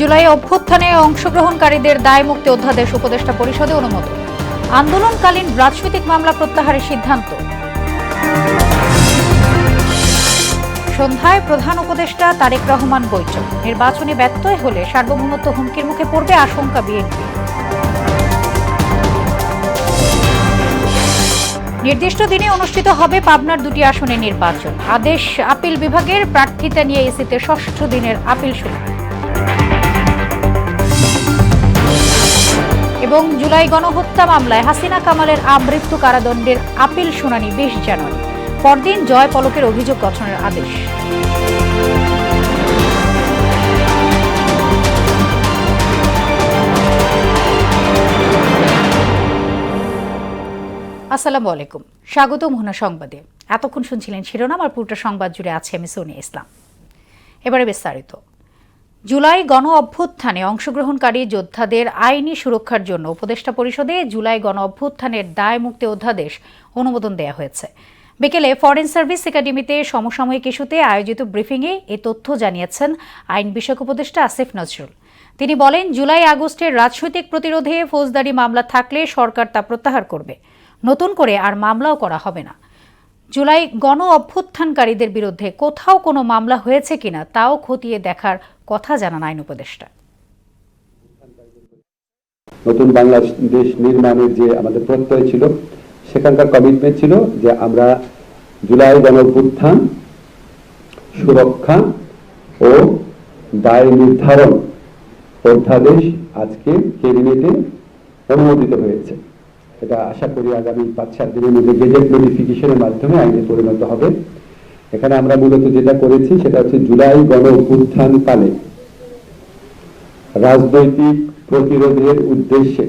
জুলাই অভ্যুত্থানে অংশগ্রহণকারীদের দায় মুক্তি অধ্যাদেশ উপদেষ্টা পরিষদে অনুমোদন। আন্দোলনকালীন রাজনৈতিক মামলা প্রত্যাহারের সিদ্ধান্ত। সন্ধ্যায় প্রধান উপদেষ্টা তারেক রহমান বৈঠক। নির্বাচনে ব্যত্যয় হলে সার্বভৌমত্ব হুমকির মুখে পড়বে আশঙ্কা বিএনপি। নির্দিষ্ট দিনে অনুষ্ঠিত হবে পাবনার দুটি আসনে নির্বাচন। আদেশ আপিল বিভাগের প্রার্থিতা নিয়ে ইসিতে ষষ্ঠ দিনের আপিল শুনানি। এবং জুলাই গণহত্যা মামলায় হাসিনা কামালের আমৃত্যু কারাদণ্ডের আপিল শুনানি 20 জানুয়ারি। পরদিন জয় পলকের অভিযোগ গঠনের আদেশ। আসসালামু আলাইকুম, স্বাগত মোহনা সংবাদে। এতক্ষণ শুনছিলেন শিরোনাম, আর পুরোটা সংবাদ জুড়ে আছে আমি সোনিয়া ইসলাম। এবারে বিস্তারিত। জুলাই গণ অভ্যুত্থানে অংশগ্রহণকারী যোদ্ধাদের আইনি সুরক্ষার জন্য উপদেষ্টা পরিষদে জুলাই গণ অভ্যুত্থানের দায় মুক্তি অধ্যাদেশ অনুমোদন দেওয়া হয়েছে। বিকেলে ফরেন সার্ভিস একাডেমিতে সমসাময়িক ইস্যুতে আয়োজিত ব্রিফিংয়ে এ তথ্য জানিয়েছেন আইন বিষয়ক উপদেষ্টা আসিফ নজরুল। তিনি বলেন, জুলাই আগস্টের রাজনৈতিক প্রতিরোধে ফৌজদারি মামলা থাকলে সরকার তা প্রত্যাহার করবে। নতুন করে আর মামলাও করা হবে না। জুলাই গণ অভ্যুত্থানকারীদের বিরুদ্ধে কোথাও কোনো মামলা হয়েছে কিনা তাও খতিয়ে দেখার কথা জানান আইন উপদেষ্টা। নতুন বাংলাদেশ নির্মাণের যে আমাদের প্রত্যয় ছিল, সেখানকার কমিটমেন্ট ছিল যে আমরা জুলাই গণ অভ্যুত্থান সুরক্ষা ও দায় নির্ধারণ অধ্যাদেশ আজকে ক্যাবিনেটে অনুমোদিত হয়েছে। এটা আশা করি আগামী 5-7 দিনের মধ্যে গেজেট নোটিফিকেশনের মাধ্যমে আইনে পরিণত হবে। এখানে আমরা মূলত যেটা করেছি সেটা হচ্ছে জুলাই গণ অভ্যুত্থান কালে রাজনৈতিক প্রতিরোধের উদ্দেশ্যে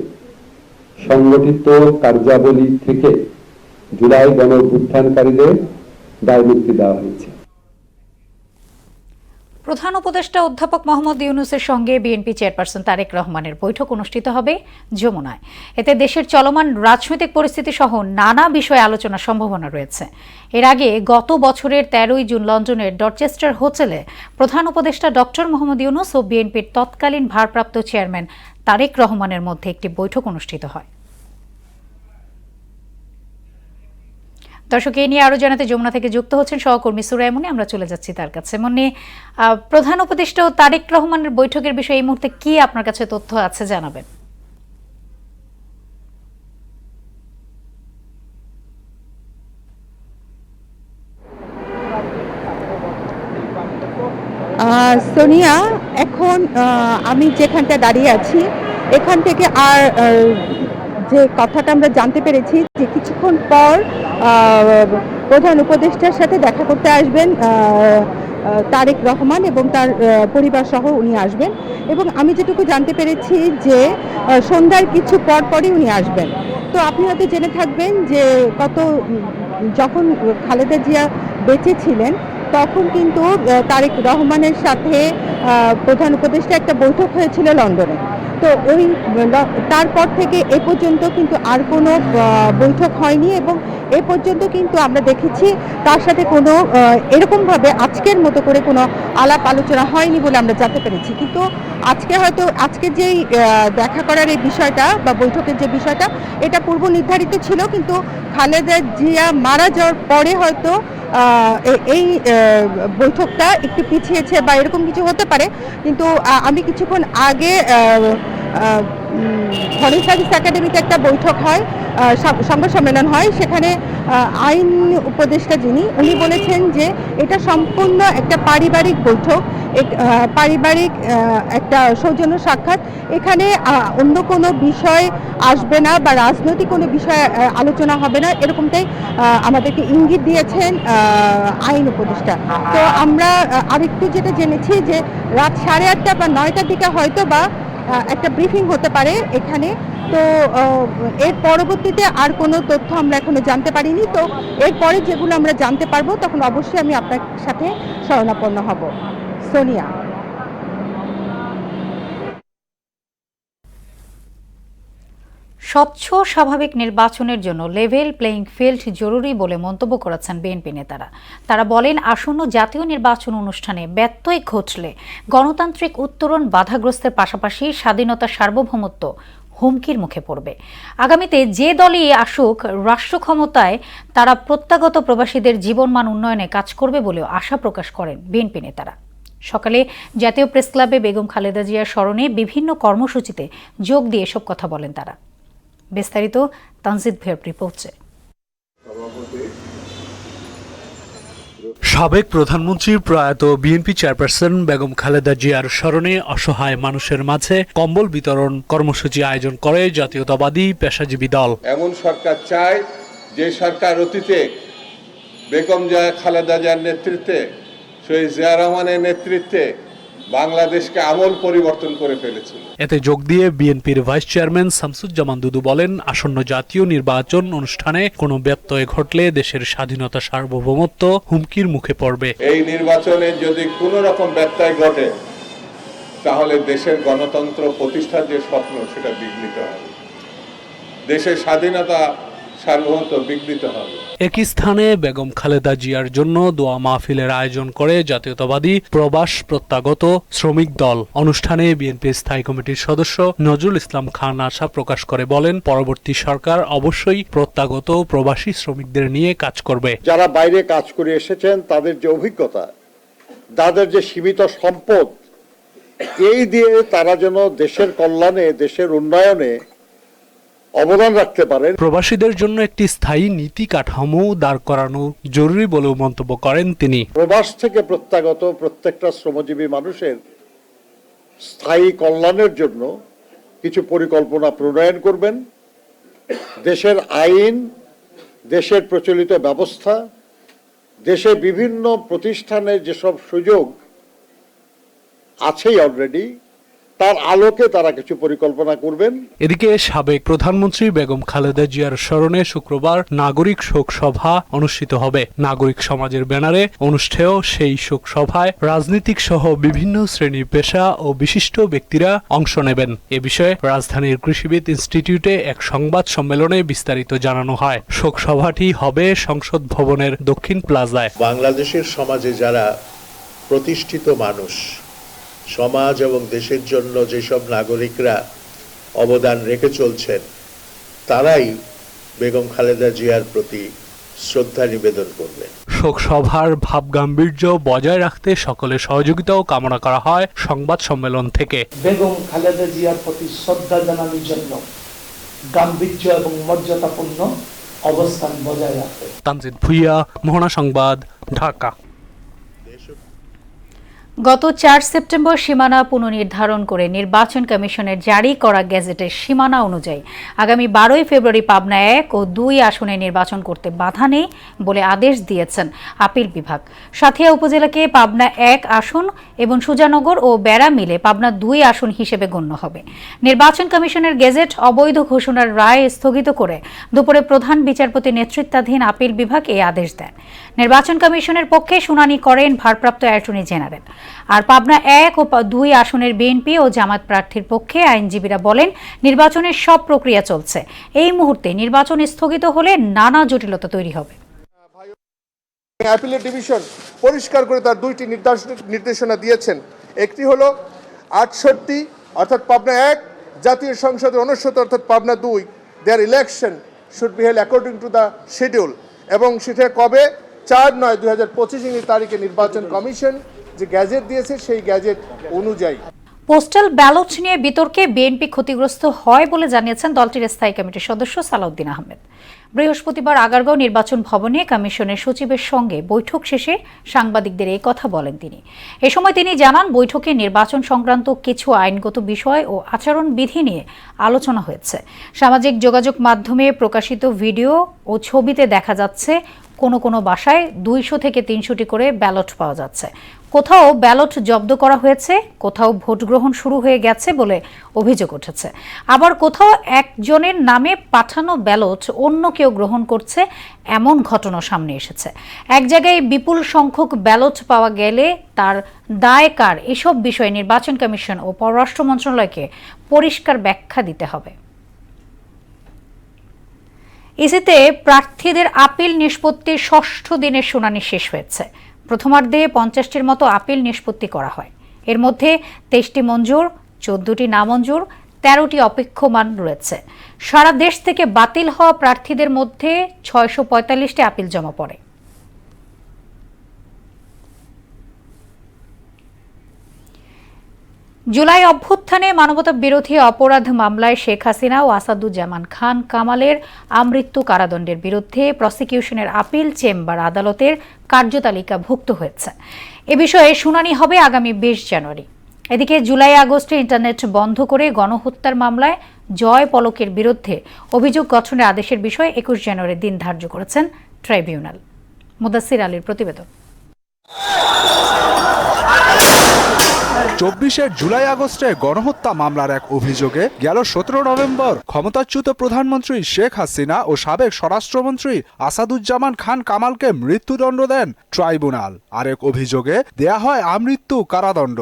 সংগঠিত কার্যাবলী থেকে জুলাই গণ অভ্যুত্থানকারীদের দায় মুক্তি দেওয়া হয়েছে। প্রধান উপদেষ্টা অধ্যাপক মোহাম্মদ ইউনূসের সঙ্গে বিএনপি চেয়ারপারসন তারেক রহমানের বৈঠক অনুষ্ঠিত হবে যমুনায়। এতে দেশের চলমান রাজনৈতিক পরিস্থিতি সহ নানা বিষয়ে আলোচনার সম্ভাবনা রয়েছে। এর আগে গত বছরের 13ই জুন লন্ডনের ডরচেস্টার হোটেলে প্রধান উপদেষ্টা ডক্টর মোহাম্মদ ইউনূস ও বিএনপির তৎকালীন ভারপ্রাপ্ত চেয়ারম্যান তারেক রহমানের মধ্যে একটি বৈঠক অনুষ্ঠিত হয়। দর্শক, এই নিয়ে আরো জানাতে যমুনা থেকে যুক্ত হচ্ছেন সহকর্মী সুরাইমনি। আমরা চলে যাচ্ছি তার কাছে। মনে প্রধান উপদেষ্টা ও তারেক রহমানের বৈঠকের বিষয়ে এই মুহূর্তে কি আপনার কাছে তথ্য আছে জানাবেন। সোনিয়া, এখন আমি যেখানটা দাঁড়িয়ে আছি এখান থেকে আর যে কথাটা আমরা জানতে পেরেছি যে কিছুক্ষণ পর প্রধান উপদেষ্টার সাথে দেখা করতে আসবেন তারেক রহমান এবং তার পরিবার সহ উনি আসবেন। এবং আমি যেটুকু জানতে পেরেছি যে সন্ধ্যার কিছু পরই উনি আসবেন। তো আপনি হয়তো জেনে থাকবেন যে যখন খালেদা জিয়া বেঁচে ছিলেন তখন কিন্তু তারেক রহমানের সাথে প্রধান উপদেষ্টা একটা বৈঠক হয়েছিল লন্ডনে। তো তারপর থেকে এ পর্যন্ত কিন্তু আর কোনো বৈঠক হয়নি এবং এ পর্যন্ত কিন্তু আমরা দেখেছি তার সাথে কোনো এরকমভাবে আজকের মতো করে কোনো আলাপ আলোচনা হয়নি বলে আমরা জানতে পেরেছি। কিন্তু আজকে যেই দেখা করার এই বিষয়টা বা বৈঠকের যে বিষয়টা, এটা পূর্ব নির্ধারিত ছিল, কিন্তু খালেদা জিয়া মারা যাওয়ার পরে হয়তো এই বৈঠকটা একটু পিছিয়েছে বা এরকম কিছু হতে পারে। কিন্তু আমি কিছুক্ষণ আগে ফরেন সার্ভিস একাডেমিতে একটা বৈঠক হয়, সংবাদ সম্মেলন হয়, সেখানে আইন উপদেষ্টা উনি বলেছেন যে এটা সম্পূর্ণ একটা পারিবারিক বৈঠক, পারিবারিক একটা সৌজন্য সাক্ষাৎ। এখানে অন্য কোনো বিষয় আসবে না বা রাজনৈতিক কোনো বিষয় আলোচনা হবে না, এরকমটাই আমাদেরকে ইঙ্গিত দিয়েছেন আইন উপদেষ্টা। তো আমরা আরেকটু যেটা জেনেছি যে রাত 8:30 বা 9টার দিকে হয়তো বা একটা ব্রিফিং হতে পারে এখানে। তো এর পরবর্তীতে আর কোনো তথ্য আমরা এখনো জানতে পারিনি। তো এরপরে যেগুলো আমরা জানতে পারবো তখন অবশ্যই আমি আপনার সাথে শরণাপন্ন হব। সোনিয়া। স্বচ্ছ স্বাভাবিক নির্বাচনের জন্য লেভেল প্লেইং ফিল্ড জরুরি বলে মন্তব্য করেছেন বিএনপি নেতারা। তারা বলেন, আসন্ন জাতীয় নির্বাচন অনুষ্ঠানে ব্যত্যয় ঘটলে গণতান্ত্রিক উত্তরণ বাধাগ্রস্তের পাশাপাশি স্বাধীনতার সার্বভৌমত্ব হুমকির মুখে পড়বে। আগামীতে যে দলই আসুক রাষ্ট্র ক্ষমতায়, তারা প্রত্যাগত প্রবাসীদের জীবনমান উন্নয়নে কাজ করবে বলেও আশা প্রকাশ করেন বিএনপি নেতারা। সকালে জাতীয় প্রেস ক্লাবে বেগম খালেদা জিয়ার স্মরণে বিভিন্ন কর্মসূচিতে যোগ দিয়ে এসব কথা বলেন তারা। বিস্তারিত তানজিদ ভাইয়ের রিপোর্টে। সাবেক প্রধানমন্ত্রী প্রয়াত বিএনপি চেয়ারপারসন বেগম খালেদা জিয়ার স্মরণে অসহায় মানুষের মাঝে কম্বল বিতরণ কর্মসূচি আয়োজন করে জাতীয়তাবাদী পেশাজীবী দল। এমন সরকার চায় যে সরকার অতীতে বেগম খালেদা জিয়ার নেতৃত্বে, শহীদ জিয়া রহমানের নেতৃত্বে বাংলাদেশকে আমূল পরিবর্তন করে ফেলেছিল। এতে যোগ দিয়ে বিএনপির ভাইস চেয়ারম্যান শামসুজ্জামান দুদু বলেন, আসন্ন জাতীয় নির্বাচন অনুষ্ঠানে কোনো ব্যত্যয় ঘটলে দেশের স্বাধীনতা সার্বভৌমত্ব হুমকির মুখে পড়বে। এই নির্বাচনে যদি কোনো রকম ব্যত্যয় ঘটে, তাহলে দেশের গণতন্ত্র প্রতিষ্ঠার যে স্বপ্ন সেটা বিঘ্নিত হবে, দেশের স্বাধীনতা সার্বভৌমত্ব বিঘ্নিত হবে। একই স্থানে বেগম খালেদা জিয়ার জন্য দোয়া মাহফিলের আয়োজন করে জাতীয়তাবাদী প্রবাস প্রত্যাগত শ্রমিক দল। অনুষ্ঠানে বিএনপি স্থায়ী কমিটির সদস্য নজরুল ইসলাম খান আশা প্রকাশ করে বলেন, পরবর্তী সরকার অবশ্যই প্রত্যাগত প্রবাসী শ্রমিকদের নিয়ে কাজ করবে। যারা বাইরে কাজ করে এসেছেন, তাদের যে অভিজ্ঞতা, তাদের যে সীমিত সম্পদ, এই দিয়ে তারা যেন দেশের কল্যাণে, দেশের উন্নয়নে অবদান রাখতে পারেন। প্রবাসীদের জন্য একটি স্থায়ী নীতি কাঠামো দাঁড় করানো জরুরি বলেও মন্তব্য করেন তিনি। প্রবাস থেকে প্রত্যাগত প্রত্যেকটা শ্রমজীবী মানুষের স্থায়ী কল্যাণের জন্য কিছু পরিকল্পনা প্রণয়ন করবেন। দেশের আইন, দেশের প্রচলিত ব্যবস্থা, দেশে বিভিন্ন প্রতিষ্ঠানের যেসব সুযোগ আছেই অলরেডি, তার আলোকে তারা কিছু পরিকল্পনা করবেন। এদিকে সাবেক প্রধানমন্ত্রী বেগম খালেদা জিয়ার স্মরণে শুক্রবার নাগরিক শোক সভা অনুষ্ঠিত হবে। নাগরিক সমাজের ব্যানারে অনুষ্ঠেয় সেই শোক সভায় রাজনীতিক সহ বিভিন্ন শ্রেণী পেশা ও বিশিষ্ট ব্যক্তিরা অংশ নেবেন। এ বিষয়ে রাজধানীর কৃষিবিদ ইনস্টিটিউটে এক সংবাদ সম্মেলনে বিস্তারিত জানানো হয়। শোক সভাটি হবে সংসদ ভবনের দক্ষিণ প্লাজায়। বাংলাদেশের সমাজে যারা প্রতিষ্ঠিত মানুষ, সমাজ এবং দেশের জন্য যেসব নাগরিকরা অবদান রেখে চলছেন, তারাই বেগম খালেদা জিয়ার প্রতি শ্রদ্ধা নিবেদন করবে। শোক সভার ভাবগাম্ভীর্য বজায় রাখতে সকলের সহযোগিতাও কামনা করা হয় সংবাদ সম্মেলন থেকে। বেগম খালেদা জিয়ার প্রতি শ্রদ্ধা জানানোর জন্য গাম্ভীর্য এবং মর্যাদাপূর্ণ অবস্থান বজায় রাখবে। তানজিদ ভুইয়া, মোহনা সংবাদ, ঢাকা। গত ৪ সেপ্টেম্বর সীমানা পুনর্নির্ধারণ করে নির্বাচন কমিশনের জারি করা গেজেটের সীমানা অনুযায়ী আগামী ১২ ফেব্রুয়ারি পাবনা ১ ও ২ আসনে নির্বাচন করতে বাধা নেই বলে আদেশ দিয়েছেন আপিল বিভাগ। সাথিয়া উপজেলাকে পাবনা ১ আসন এবং সুজানগর ও বেড়া মিলে পাবনা ২ আসন হিসেবে গণ্য হবে। নির্বাচন কমিশনের গেজেট অবৈধ ঘোষণার রায় স্থগিত করে দুপুরে প্রধান বিচারপতি নেতৃত্বাধীন আপিল বিভাগ এই আদেশ দেন। নির্বাচন কমিশনের পক্ষে শুনানি করেন ভারপ্রাপ্ত অ্যাটর্নি জেনারেল। আর পাবনা ১ ও ২ আসনের বিএনপি ও জামাত প্রার্থীর পক্ষে আইনজীবীরা বলেন, নির্বাচনের সব প্রক্রিয়া চলছে। এই মুহূর্তে নির্বাচন স্থগিত হলে নানা জটিলতা তৈরি হবে। অ্যাপিলেট ডিভিশন পরিষ্কার করে তার ২টি নির্দেশনা দিয়েছেন। একটি হলো ৬৮ অর্থাৎ পাবনা ১, জাতীয় সংসদের ৬৯ অর্থাৎ Pabna ২, there election should be held according to the schedule, এবং সেটা কবে ৪/৯/২০২৫ তারিখে নির্বাচন কমিশন যে গ্যাজেট দিয়েছে সেই গ্যাজেট অনুযায়ী। পোস্টাল ব্যালট নিয়ে বিতর্কে বিএনপি ক্ষতিগ্রস্ত হয় বলে জানিয়েছেন দলটির স্থায়ী কমিটির সদস্য সালাউদ্দিন আহমেদ। বৃহস্পতিবার আগারগাঁও নির্বাচন ভবনে কমিশনের সচিবের সঙ্গে বৈঠক শেষে সাংবাদিকদের এই কথা বলেন তিনি। এ সময় তিনি জানান, বৈঠকে নির্বাচন সংক্রান্ত কিছু আইনগত বিষয় ও আচরণ বিধি নিয়ে আলোচনা হয়েছে। সামাজিক যোগাযোগ মাধ্যমে প্রকাশিত ভিডিও ও ছবিতে দেখা যাচ্ছে কোনো কোনো বাসায় ২০০ থেকে ৩০০টি করে ব্যালট পাওয়া যাচ্ছে। কোথাও ব্যালট জব্দ করা হয়েছে, কোথাও ভোট গ্রহণ শুরু হয়ে গেছে বলে অভিযোগ উঠেছে। আবার কোথাও একজনের নামে পাঠানো ব্যালট অন্য কেউ গ্রহণ করছে, এমন ঘটনা সামনে এসেছে। এক জায়গায় বিপুল সংখ্যক ব্যালট পাওয়া গেলে তার দায় কার, এসব বিষয়ে নির্বাচন কমিশন ও পররাষ্ট্র মন্ত্রণালয়কে পরিষ্কার ব্যাখ্যা দিতে হবে। ইসিতে প্রার্থীদের আপিল নিষ্পত্তির ৬ষ্ঠ দিনের শুনানি শেষ হয়েছে। প্রথমার্ধে ৫০টির মতো আপিল নিষ্পত্তি করা হয়। এর মধ্যে ২৩টি মঞ্জুর, ১৪টি নামঞ্জুর, ১৩টি অপেক্ষমান রয়েছে। সারা দেশ থেকে বাতিল হওয়া প্রার্থীদের মধ্যে ৬৪৫টি আপিল জমা পড়ে। জুলাই অভ্যুত্থানে মানবতা বিরোধী অপরাধ মামলায় শেখ হাসিনা ও আসাদুজ্জামান খান কামালের আমৃত্যু কারাদণ্ডের বিরুদ্ধে প্রসিকিউশনের আপিল চেম্বার আদালতের কার্যতালিকাভুক্ত হয়েছে। এ বিষয়ে শুনানি হবে আগামী ২০ জানুয়ারি। এদিকে জুলাই আগস্টে ইন্টারনেট বন্ধ করে গণহত্যার মামলায় জয় পলকের বিরুদ্ধে অভিযোগ গঠনের আদেশের বিষয়ে ২১ জানুয়ারি দিন ধার্য করেছেন ট্রাইব্যুনাল। মুদাসসির আলীর প্রতিবেদন। ২৪ জুলাই আগস্টে গণহত্যা মামলার এক অভিযোগে গেল ১৭ নভেম্বর ক্ষমতাচ্যুত প্রধানমন্ত্রী শেখ হাসিনা ও সাবেক স্বরাষ্ট্রমন্ত্রী আসাদুজ্জামান খান কামালকে মৃত্যুদণ্ড দেন ট্রাইব্যুনাল। আরেক অভিযোগে দেয়া হয় আমৃত্যু কারাদণ্ড।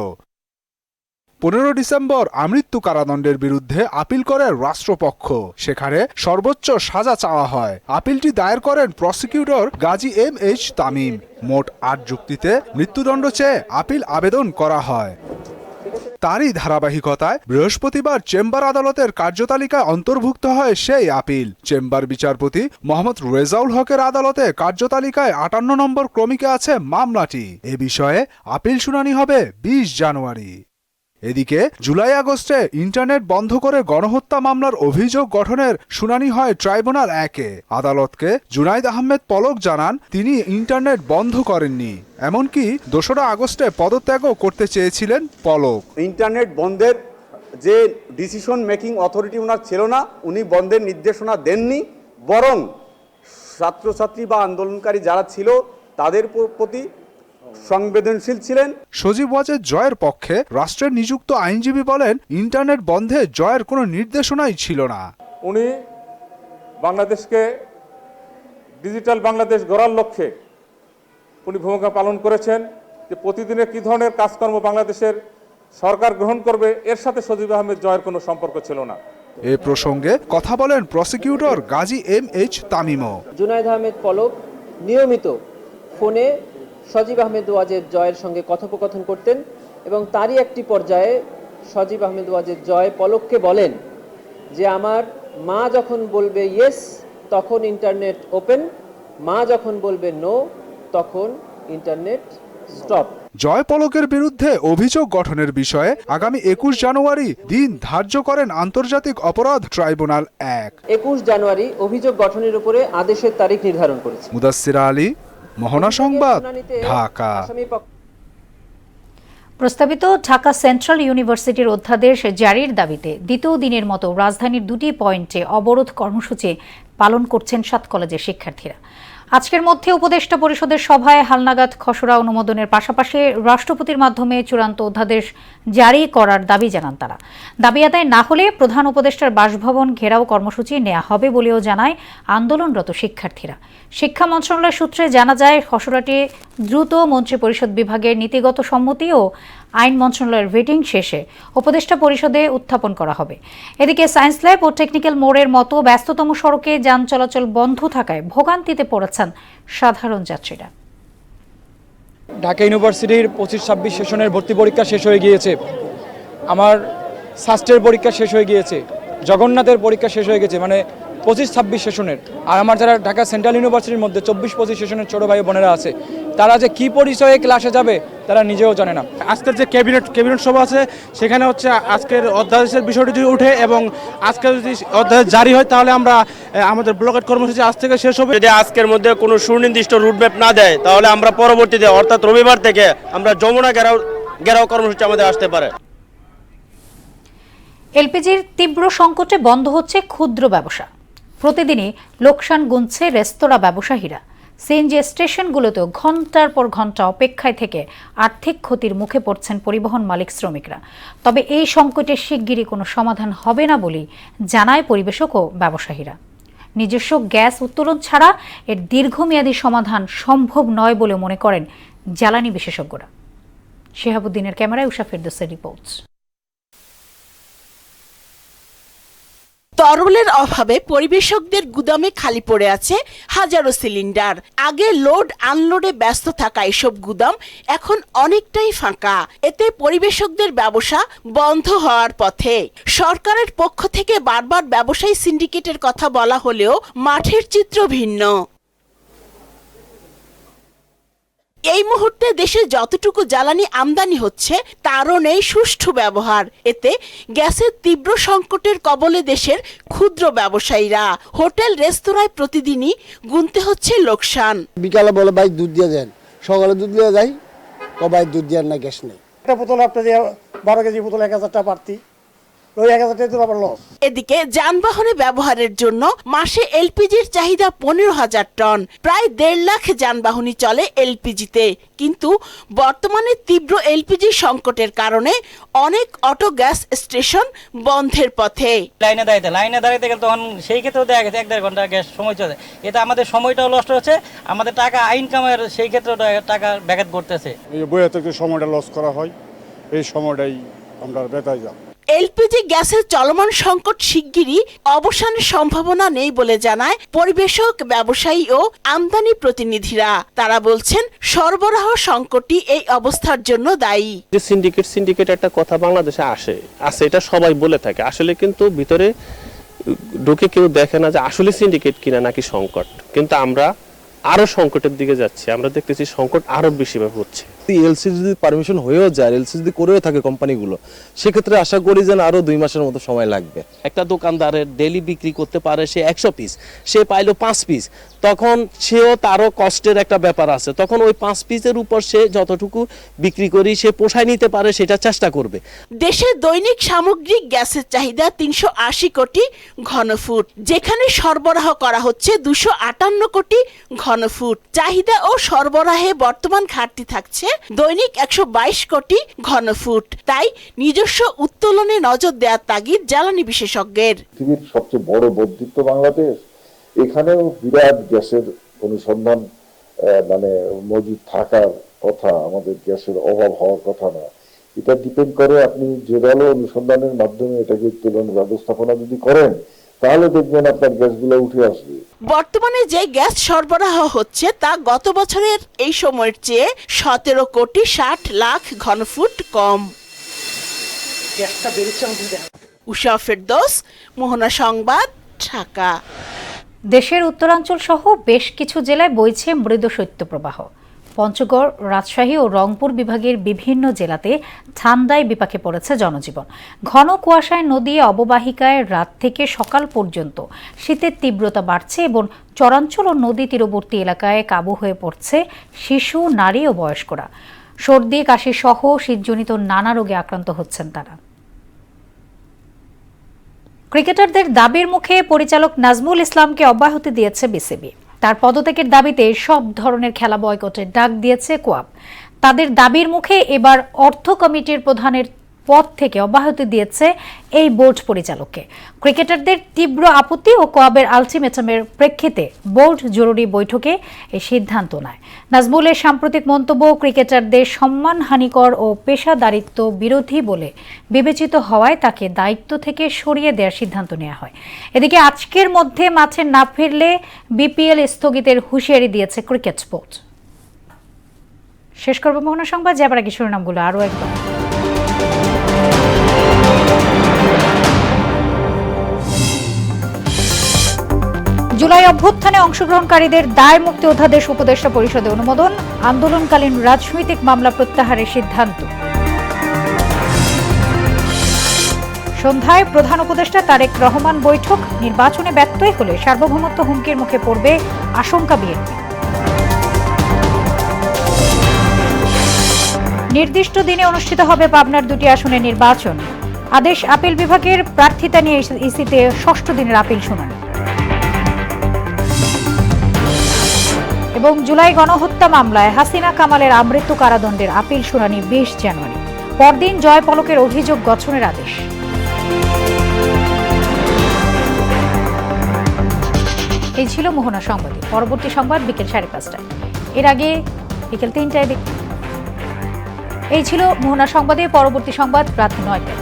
১৫ ডিসেম্বর আমৃত্যু কারাদণ্ডের বিরুদ্ধে আপিল করে রাষ্ট্রপক্ষ। সেখানে সর্বোচ্চ সাজা চাওয়া হয়। আপিলটি দায়ের করেন প্রসিকিউটর গাজী এম.এইচ. তামিম। মোট ৮ যুক্তিতে মৃত্যুদণ্ড চেয়ে আপিল আবেদন করা হয়। তারই ধারাবাহিকতায় বৃহস্পতিবার চেম্বার আদালতের কার্যতালিকায় অন্তর্ভুক্ত হয় সেই আপিল। চেম্বার বিচারপতি মোহাম্মদ রেজাউল হকের আদালতে কার্যতালিকায় ৫৮ নম্বর ক্রমিকে আছে মামলাটি। এ বিষয়ে আপিল শুনানি হবে ২০ জানুয়ারি। এদিকে জুলাই আগস্টে ইন্টারনেট বন্ধ করে গণহত্যা মামলার অভিযোগ গঠনের শুনানি হয় ট্রাইব্যুনাল ১-এ। আদালতকে জুনাইদ আহমেদ পলক জানান, তিনি ইন্টারনেট বন্ধ করেননি, এমনকি ২রা আগস্টে পদত্যাগও করতে চেয়েছিলেন পলক। ইন্টারনেট বন্ধের যে ডিসিশন মেকিং অথরিটি ওনার ছিল না, উনি বন্ধের নির্দেশনা দেননি, বরং ছাত্রছাত্রী বা আন্দোলনকারী যারা ছিল তাদের প্রতি সংবেদনশীল ছিলেন। সজীব ওয়াজেদ জয়ের পক্ষে রাষ্ট্রের নিযুক্ত আইনজীবী বলেন, ইন্টারনেট বন্ধে জয়ের কোনো নির্দেশনাই ছিল না। উনি বাংলাদেশকে ডিজিটাল বাংলাদেশ গড়ার লক্ষ্যে উনি ভূমিকা পালন করেছেন। যে প্রতিদিনের কী ধরনের কাজকর্ম বাংলাদেশের সরকার গ্রহণ করবে, এর সাথে সজীব আহমেদ জয়ের কোনো সম্পর্ক ছিল না। এ প্রসঙ্গে কথা বলেন প্রসিকিউটর গাজী এম.এইচ. তামিমও। জুনাইদ আহমেদ পলক নিয়মিত ফোনে সজীব আহমেদ ওয়াজেদ জয়ের সঙ্গে কথোপকথন করতেন এবং তারই একটি পর্যায়ে সজীব আহমেদ ওয়াজেদ জয় পলককে বলেন যে আমার মা যখন বলবে ইয়েস তখন ইন্টারনেট ওপেন, মা যখন বলবে নো তখন ইন্টারনেট স্টপ। জয় পলকের বিরুদ্ধে অভিযোগ গঠনের বিষয়ে আগামী ২১ জানুয়ারি দিন ধার্য করেন আন্তর্জাতিক অপরাধ ট্রাইব্যুনাল ১। ২১ জানুয়ারি অভিযোগ গঠনের উপরে আদেশের তারিখ নির্ধারণ করেছে। মুদাসসির আলী, মোহনা সংবাদ, ঢাকা। প্রস্তাবিত ঢাকা সেন্ট্রাল ইউনিভার্সিটির অধ্যাদেশ জারির দাবিতে দ্বিতীয় দিনের মতো রাজধানীর ২টি পয়েন্টে অবরোধ কর্মসূচি পালন করছেন ৭ কলেজের শিক্ষার্থীরা। আজকের মধ্যে উপদেষ্টা পরিষদের সভায় হালনাগাদ খসড়া অনুমোদনের পাশাপাশি রাষ্ট্রপতির মাধ্যমে চূড়ান্ত অধ্যাদেশ জারি করার দাবি জানান তারা। দাবি আদায় না হলে প্রধান উপদেষ্টার বাসভবন ঘেরাও কর্মসূচি নেওয়া হবে বলেও জানায় আন্দোলনরত শিক্ষার্থীরা। শিক্ষা মন্ত্রণালয় সূত্রে জানা যায়, খসড়াটি দ্রুত মন্ত্রিপরিষদ বিভাগের নীতিগত সম্মতি ও আইন মন্ত্রণালয়ের ভেটিং শেষে উপদেষ্টা পরিষদে উত্থাপন করা হবে। এদিকে সায়েন্স ল্যাব ও টেকনিক্যাল মোড়ের মতো ব্যস্ততম সড়কে যান চলাচল বন্ধ থাকায় ভোগান্তিতে পড়েছেন সাধারণ যাত্রীরা। ঢাকা ইউনিভার্সিটির ২৫-২৬ সেশনের ভর্তি পরীক্ষা শেষ হয়ে গিয়েছে, আমার ষষ্ঠের পরীক্ষা শেষ হয়ে গিয়েছে, জগন্নাথের পরীক্ষা শেষ হয়ে গেছে, মানে ২৫-২৬ সেশনের। আর আমার যারা ঢাকা সেন্ট্রাল ইউনিভার্সিটির মধ্যে 24-25 সেশনের ছোটো ভাই বোনেরা আছে, তারা যে কী পরিচয়ে ক্লাসে যাবে তারা নিজেও জানে না। আজকের যে ক্যাবিনেট সভা আছে সেখানে হচ্ছে আজকের অধ্যাদেশের বিষয়টি যদি উঠে এবং আজকে যদি অধ্যাদেশ জারি হয় তাহলে আমরা আমাদের ব্লকেট কর্মসূচি আজ থেকে শেষ হবে। যদি আজকের মধ্যে কোনো সুনির্দিষ্ট রুটম্যাপ না দেয় তাহলে আমরা পরবর্তীতে অর্থাৎ রবিবার থেকে আমরা যমুনা ঘেরাও কর্মসূচি আমাদের আসতে পারে। এলপিজির তীব্র সংকটে বন্ধ হচ্ছে ক্ষুদ্র ব্যবসা। প্রতিদিনই লোকসান গুনছে রেস্তোরাঁ ব্যবসায়ীরা। সিএনজি স্টেশনগুলোতেও ঘন্টার পর ঘন্টা অপেক্ষায় থেকে আর্থিক ক্ষতির মুখে পড়ছেন পরিবহন মালিক শ্রমিকরা। তবে এই সংকটের শিগগিরই কোনো সমাধান হবে না বলেই জানায় পরিবেশক ও ব্যবসায়ীরা। নিজস্ব গ্যাস উত্তোলন ছাড়া এর দীর্ঘমেয়াদী সমাধান সম্ভব নয় বলে মনে করেন জ্বালানি বিশেষজ্ঞরা। শেহাবুদ্দিনের ক্যামেরায় উষা ফেরদৌসের রিপোর্ট। তরলের অভাবে পরিবেশকদের গুদামে খালি পড়ে আছে হাজারো সিলিন্ডার। আগে লোড আনলোডে ব্যস্ত থাকা এসব গুদাম এখন অনেকটাই ফাঁকা। এতে পরিবেশকদের ব্যবসা বন্ধ হওয়ার পথে। সরকারের পক্ষ থেকে বারবার ব্যবসায়ী সিন্ডিকেটের কথা বলা হলেও মাঠের চিত্র ভিন্ন। এই মুহূর্তে দেশে যতটুকু জ্বালানি আমদানি হচ্ছে তারও নেই সুষ্ঠু ব্যবহার। এতে গ্যাসের তীব্র সংকটের কবলে দেশের ক্ষুদ্র ব্যবসায়ীরা। হোটেল রেস্তোরাঁয় প্রতিদিনই গুনতে হচ্ছে লোকসান। বিকালে বলে ভাই দুধ দিয়ে দেন, সকালে দুধ দিয়ে যাই ভাই দুধ দেওয়ার না গ্যাস নেই। একটা বোতল আপনার 12 কেজি বোতল 1000 টাকা বাড়তি, ওই 1000 টাকা তো আবার লস। এদিকে যানবাহনে ব্যবহারের জন্য মাসে এলপিজির চাহিদা 15,000 টন। প্রায় 1.5 লাখ যানবাহনই চলে এলপিজিতে। কিন্তু বর্তমানে তীব্র এলপিজি সংকটের কারণে অনেক অটো গ্যাস স্টেশন বন্ধের পথে। লাইনে দাঁড়াইতে গেলে তখন সেই ক্ষেত্রেও দেখা গেছে 1-1.5 ঘন্টা গ্যাস সময় চলে। এতে আমাদের সময়টাও নষ্ট হচ্ছে, আমাদের টাকা ইনকামের সেই ক্ষেত্রে টাকা ব্যাঘাত ঘটতেছে। এই বইয়ে থেকে সময়টা লস করা হয়, এই সময়টাই আমরা বেতায় যাব। এলপিজি গ্যাসের চলমান সংকট শিগগিরই অবসানের সম্ভাবনা নেই বলে জানায় পরিবেশক, ব্যবসায়ী ও আমদানি প্রতিনিধিরা। তারা বলছেন সরবরাহ সংকটই এই অবস্থার জন্য দায়ী। যে সিন্ডিকেট একটা কথা বাংলাদেশে আসে এটা সবাই বলে থাকে, আসলে কিন্তু ভিতরে ঢুকে কেউ দেখে না যে আসলে সিন্ডিকেট কিনা নাকি সংকট। কিন্তু আমরা আরো সংকটের দিকে যাচ্ছি, আমরা দেখতেছি সংকট আরো বেশি ভাবে হচ্ছে। এলসি যদি পারমিশন হয়েও যায়, এলসি যদি করেও থাকে কোম্পানিগুলো, সেক্ষেত্রে আশা করি যেন আরো 2 মাসের মতো সময় লাগবে। একটা দোকানদারের ডেইলি বিক্রি করতে পারে সে 100 পিস, সে পাইলো 5 পিস, তখন সেও তারও কষ্টের একটা ব্যাপার আছে। তখন ওই 5 পিসের উপর সে যতটুকু বিক্রি করি সে পোষায় নিতে পারে সেটা চেষ্টা করবে। দেশে দৈনিক সামগ্রিক গ্যাসের চাহিদা 380 কোটি ঘনফুট, যেখানে সরবরাহ করা হচ্ছে 258 কোটি ঘনফুট। চাহিদা ও সরবরাহে বর্তমান ঘাটতি থাকছে দৈনিক 122 কোটি ঘনফুট। তাই নিজস্ব উত্তোলনে নজর দেওয়ার তাগিদ জ্বালানি বিশেষজ্ঞের। পৃথিবীর সবচেয়ে বড় বর্ধিত বাংলাদেশ, এখানেও বিরাট গ্যাসের অনুসন্ধান মজুদ থাকার কথা, আমাদের গ্যাসের অভাব হওয়ার কথা না। এটা ডিপেন্ড করে আপনি জোরালো অনুসন্ধানের মাধ্যমে এটাকে উত্তোলন ব্যবস্থাপনা যদি করেন, তাহলে দেখবেন আপনার গ্যাসগুলো উঠে আসবে। বর্তমানে যে গ্যাস সরবরাহ হচ্ছে তা গত বছরের এই সময়ের চেয়ে 17 কোটি 60 লাখ ঘনফুট কম। উষা ফেরদৌস, মোহনা সংবাদ, ঢাকা। দেশের উত্তরাঞ্চল সহ বেশ কিছু জেলায় বইছে মৃদু শৈত্যপ্রবাহ। পঞ্চগড়, রাজশাহী ও রংপুর বিভাগের বিভিন্ন জেলাতে ঠান্ডায় বিপাকে পড়েছে জনজীবন। ঘন কুয়াশায় নদী অববাহিকায় রাত থেকে সকাল পর্যন্ত শীতের তীব্রতা বাড়ছে এবং চরাঞ্চল ও নদী তীরবর্তী এলাকায় কাবু হয়ে পড়ছে শিশু, নারী ও বয়স্করা। সর্দি, কাশি সহ শীতজনিত নানা রোগে আক্রান্ত হচ্ছেন তারা। ক্রিকেটারদের দাবির মুখে পরিচালক নাজমুল ইসলামকে অব্যাহতি দিয়েছে বিসিবি। তার পদত্যাগের দাবিতে সব ধরনের খেলা বয়কটের ডাক দিয়েছে কোয়াব। তাদের দাবির মুখে এবার অর্থ কমিটির প্রধানের পদ থেকে অব্যাহতি দিয়েছে এই বোর্ড পরিচালককে। ক্রিকেটারদের তীব্র আপত্তি ও কোয়াবের আলটিমেটামের প্রেক্ষিতে বোর্ড জরুরি বৈঠকে এই সিদ্ধান্ত নেয়। নাজমুলের সাম্প্রতিক মন্তব্য ক্রিকেটারদের সম্মানহানিকর ও পেশাদারিত্ব বিরোধী বলে বিবেচিত হওয়ায় তাকে দায়িত্ব থেকে সরিয়ে দেওয়ার সিদ্ধান্ত নেওয়া হয়। এদিকে আজকের মধ্যে মাঠে না ফিরলে বিপিএল স্থগিতের হুঁশিয়ারি দিয়েছে ক্রিকেট বোর্ড। শেষ করব মোহনা সংবাদ, যাবার আগে শিরোনামগুলো আরও একবার। জুলাই অভ্যুত্থানে অংশগ্রহণকারীদের দায় মুক্তি অধ্যাদেশ উপদেষ্টা পরিষদে অনুমোদন, আন্দোলনকালীন রাজনৈতিক মামলা প্রত্যাহারের সিদ্ধান্ত। সন্ধ্যায় প্রধান উপদেষ্টা তারেক রহমান বৈঠক, নির্বাচনে ব্যত্যয় হলে সার্বভৌমত্ব হুমকির মুখে পড়বে আশঙ্কা বিএনপি। নির্দিষ্ট দিনে অনুষ্ঠিত হবে পাবনার 2টি আসনের নির্বাচন, আদেশ আপিল বিভাগের প্রার্থিতা নিয়ে ইসিতে 6ষ্ঠ দিনের আপিল শুনানি। এবং জুলাই গণহত্যা মামলায় হাসিনা কামালের আমৃত্যু কারাদণ্ডের আপিল শুনানি 20 জানুয়ারি। পরদিন জয় পলকের অভিযোগ গঠনের আদেশ। এই ছিল মোহনা সংবাদ। পরবর্তী সংবাদ বিকেল 5:30টায়, এর আগে বিকেল 3টায় দেখুন। এই ছিল মোহনা সংবাদে, পরবর্তী সংবাদ রাত 9টায়।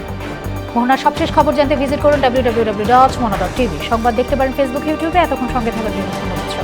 মোহনার সবশেষ খবর জানতে ভিজিট করুন www.mona.tv। সংবাদ দেখতে পারেন ফেসবুক, ইউটিউবে। এতক্ষণ সঙ্গে থাকার জন্য ধন্যবাদ।